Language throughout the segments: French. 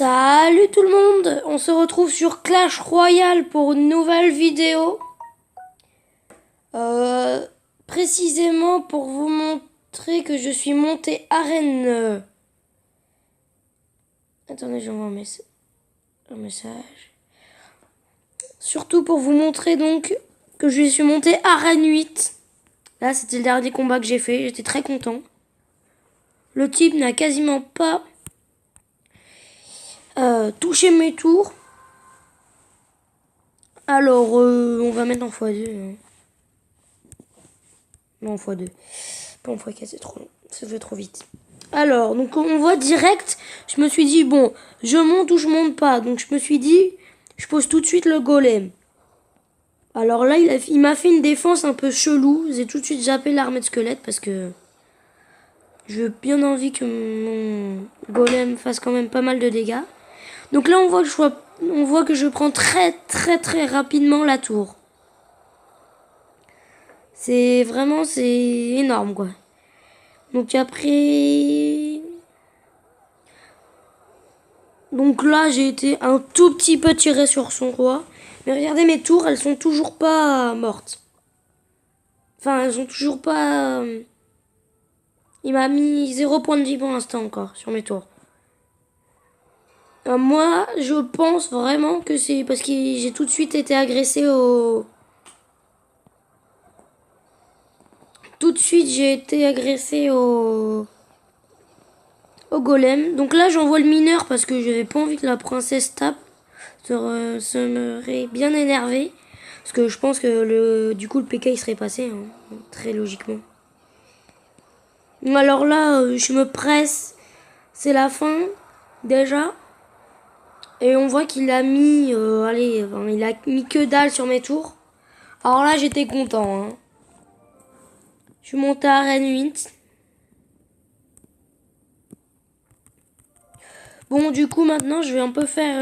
Salut tout le monde, on se retrouve sur Clash Royale pour une nouvelle vidéo. Précisément pour vous montrer que je suis monté arène. Attendez, j'envoie un message. Surtout pour vous montrer donc que je suis monté arène 8. Là, c'était le dernier combat que j'ai fait, j'étais très content. Le type n'a quasiment pas touché mes tours. Alors, on va mettre en x2. Non, en x2. Pas en x4, c'est trop long. Ça fait trop vite. Alors, donc on voit direct. Je me suis dit, bon, je monte ou je monte pas. Donc je me suis dit, je pose tout de suite le golem. Alors là, il m'a fait une défense un peu chelou. J'ai tout de suite zappé l'armée de squelettes parce que j'ai bien envie que mon golem fasse quand même pas mal de dégâts. Donc là, on voit que je prends très rapidement la tour. C'est énorme, quoi. Donc après... Donc là, j'ai été un tout petit peu tiré sur son roi. Mais regardez mes tours, elles sont toujours pas mortes. Enfin, elles sont toujours pas... Il m'a mis 0 point de vie pour l'instant encore sur mes tours. Moi, je pense vraiment que c'est parce que j'ai tout de suite été agressé au... Tout de suite, j'ai été agressé au golem. Donc là, j'envoie le mineur parce que j'avais pas envie que la princesse tape. Ça m'aurait bien énervé. Parce que je pense que du coup, le PK il serait passé, hein, très logiquement. Alors là, je me presse. C'est la fin, déjà. Et on voit qu'il a mis... il a mis que dalle sur mes tours. Alors là, j'étais content. Hein. Je suis monté à arène 8. Bon, du coup, maintenant, je vais un peu faire...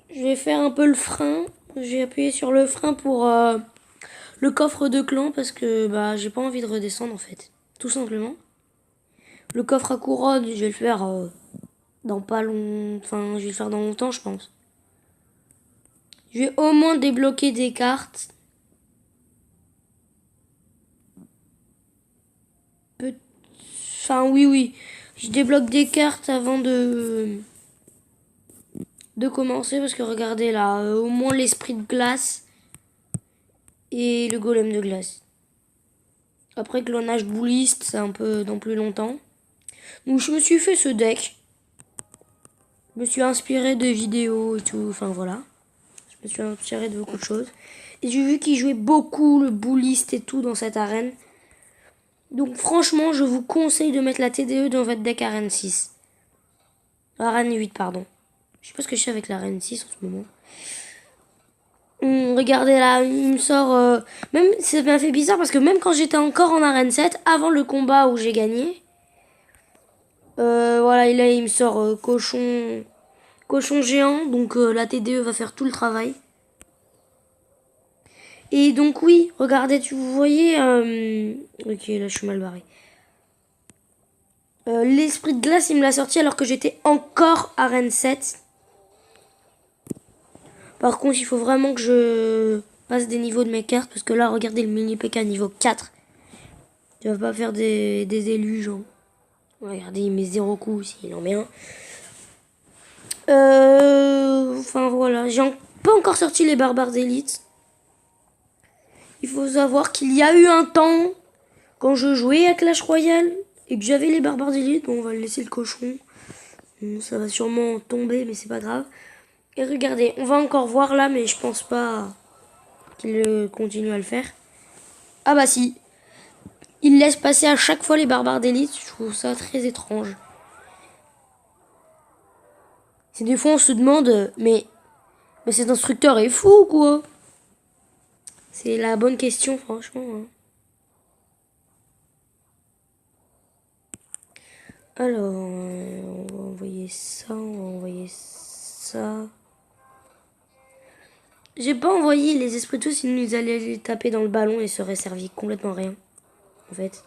Je vais faire un peu le frein. J'ai appuyé sur le frein pour le coffre de clan parce que bah j'ai pas envie de redescendre en fait. Tout simplement. Le coffre à couronne, je vais le faire dans pas long... Enfin, je vais le faire dans longtemps, je pense. Je vais au moins débloquer des cartes. Enfin, oui. Je débloque des cartes avant de commencer parce que regardez là, au moins l'esprit de glace et le golem de glace. Après clonage bouliste, c'est un peu dans plus longtemps. Donc je me suis fait ce deck. Je me suis inspiré de vidéos et tout, enfin voilà. Je me suis inspiré de beaucoup de choses. Et j'ai vu qu'il jouait beaucoup le bouliste et tout dans cette arène. Donc franchement, je vous conseille de mettre la TDE dans votre deck arène 6. Arène 8, pardon. Je sais pas ce que je fais avec l'arène 6 en ce moment. Regardez là, il me sort... Même, ça m'a fait bizarre parce que même quand j'étais encore en arène 7, avant le combat où j'ai gagné... voilà, là, il me sort cochon géant. Donc la TDE va faire tout le travail. Et donc oui, regardez, vous voyez... Ok, là je suis mal barré. L'esprit de glace, il me l'a sorti alors que j'étais encore arène 7. Par contre, il faut vraiment que je passe des niveaux de mes cartes. Parce que là, regardez le mini PK niveau 4. Tu vas pas faire des élus, genre. Regardez, il met 0 coups s'il en met un. Enfin, voilà. J'ai pas encore sorti les barbares d'élites. Il faut savoir qu'il y a eu un temps, quand je jouais à Clash Royale, et que j'avais les barbares d'élite. Bon, on va laisser le cochon. Ça va sûrement tomber, mais c'est pas grave. Et regardez, on va encore voir là, mais je pense pas qu'il continue à le faire. Ah bah si. Il laisse passer à chaque fois les barbares d'élite. Je trouve ça très étrange. C'est des fois on se demande, mais cet instructeur est fou quoi. C'est la bonne question, franchement. Hein. Alors, on va envoyer ça. J'ai pas envoyé les esprits tous, sinon ils allaient les taper dans le ballon et seraient servi complètement rien. En fait.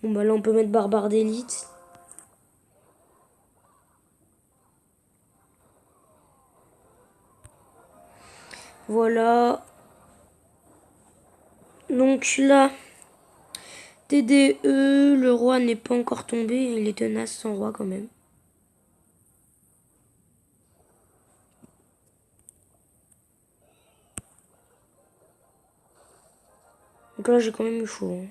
Bon bah là on peut mettre barbare d'élite. Voilà. Donc là, TDE, le roi n'est pas encore tombé. Il est tenace sans roi quand même. Donc là j'ai quand même eu chaud. Hein.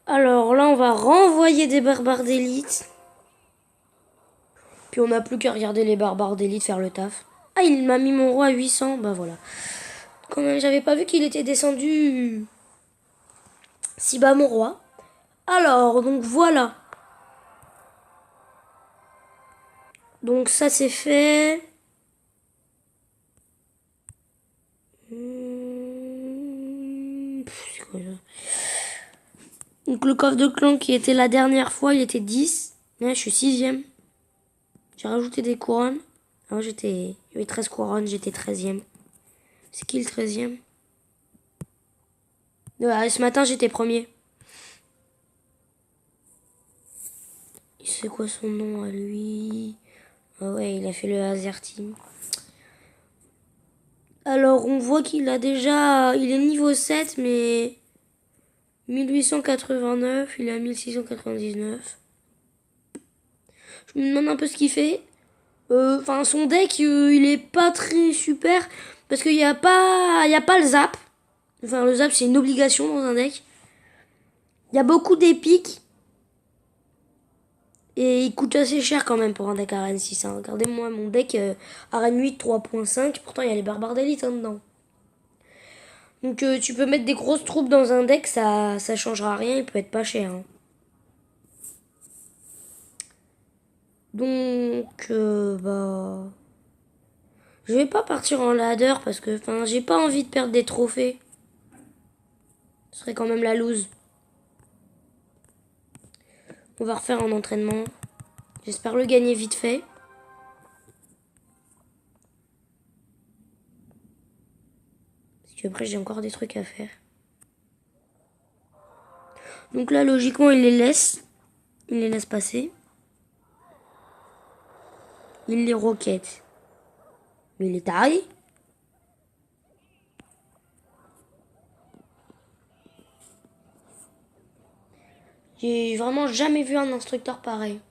Alors là on va renvoyer des barbares d'élite. Puis on n'a plus qu'à regarder les barbares d'élite faire le taf. Ah, il m'a mis mon roi à 800. Bah voilà. Quand même, j'avais pas vu qu'il était descendu si bas, mon roi. Alors, donc voilà. Donc ça c'est fait. C'est quoi ça? Donc le coffre de clan qui était la dernière fois, il était 10. Là, je suis 6ème. J'ai rajouté des couronnes. Alors il y avait 13 couronnes, j'étais 13ème. C'est qui le 13ème? Ce matin, j'étais premier. C'est quoi son nom à lui? Ah ouais, il a fait le Hazard Team. Alors, on voit qu'il a déjà... Il est niveau 7, mais... 1889, il est à 1699. Je me demande un peu ce qu'il fait. Enfin, son deck, il est pas très super. Parce qu'il n'y a pas... Il y a pas le zap. Enfin, le zap, c'est une obligation dans un deck. Il y a beaucoup d'épiques. Et il coûte assez cher quand même pour un deck Arène 6. Hein. Regardez-moi mon deck Arène 8 3.5. Pourtant, il y a les barbares d'élite hein, dedans. Donc, tu peux mettre des grosses troupes dans un deck. Ça changera rien. Il peut être pas cher. Hein. Donc, bah... Je vais pas partir en ladder parce que, enfin, j'ai pas envie de perdre des trophées. Ce serait quand même la loose. On va refaire un entraînement. J'espère le gagner vite fait. Parce que après, j'ai encore des trucs à faire. Donc là, logiquement, il les laisse. Il les laisse passer. Il les roquette. Mais il est taré. J'ai vraiment jamais vu un instructeur pareil.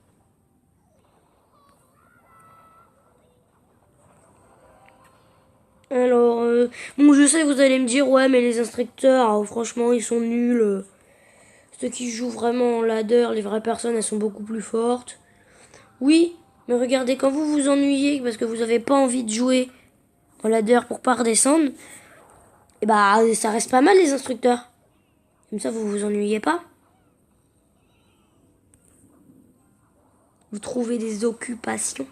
Alors, bon, je sais, vous allez me dire, ouais, mais les instructeurs, franchement, ils sont nuls. Ceux qui jouent vraiment en ladder, les vraies personnes, elles sont beaucoup plus fortes. Oui, mais regardez, quand vous vous ennuyez parce que vous n'avez pas envie de jouer en ladder pour pas redescendre, et bah, ça reste pas mal les instructeurs. Comme ça, vous vous ennuyez pas. Vous trouvez des occupations.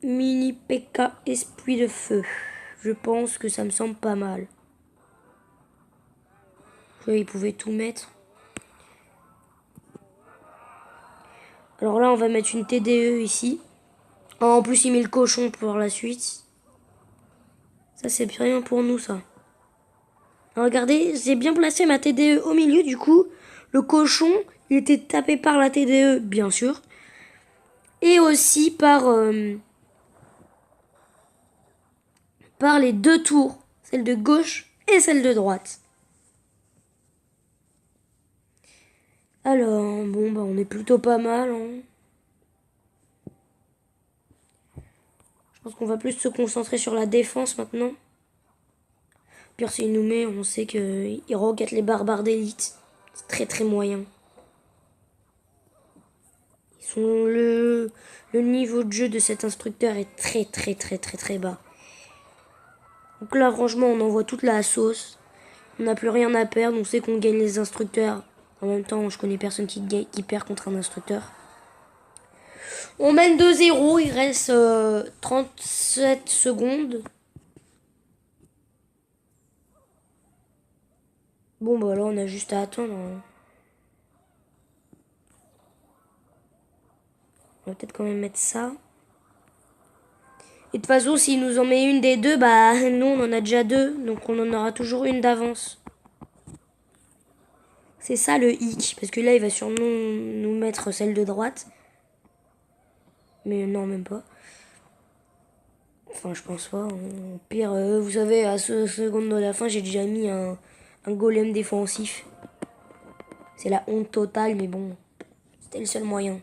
Mini PK Esprit de Feu. Je pense que ça me semble pas mal. Il pouvait tout mettre. Alors là, on va mettre une TDE ici. En plus, il met le cochon pour la suite. Ça, c'est rien pour nous, ça. Alors, regardez, j'ai bien placé ma TDE au milieu. Du coup, le cochon, il était tapé par la TDE, bien sûr. Et aussi par les deux tours. Celle de gauche et celle de droite. Alors, bon, bah, on est plutôt pas mal. Hein. Je pense qu'on va plus se concentrer sur la défense maintenant. Pire s'il nous met, on sait qu'il roquette les barbares d'élite. C'est très très moyen. Le niveau de jeu de cet instructeur est très très très très très bas. Donc là franchement on envoie toute la sauce. On n'a plus rien à perdre, on sait qu'on gagne les instructeurs. En même temps je connais personne qui perd contre un instructeur. On mène 2-0, il reste 37 secondes. Bon bah là on a juste à attendre. Hein. On va peut-être quand même mettre ça. Et de toute façon, s'il nous en met une des deux, bah nous on en a déjà deux, donc on en aura toujours une d'avance. C'est ça le hic, parce que là il va sûrement nous mettre celle de droite. Mais non, même pas. Enfin, je pense pas. Au pire, vous savez, à ce seconde de la fin, j'ai déjà mis un golem défensif. C'est la honte totale, mais bon, c'était le seul moyen.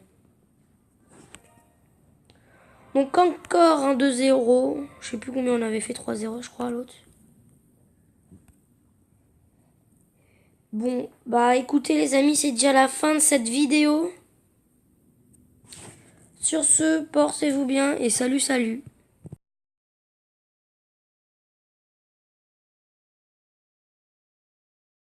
Donc encore un 2-0. Je sais plus combien on avait fait, 3-0 je crois, l'autre. Bon, bah écoutez les amis, c'est déjà la fin de cette vidéo. Sur ce, portez-vous bien et salut.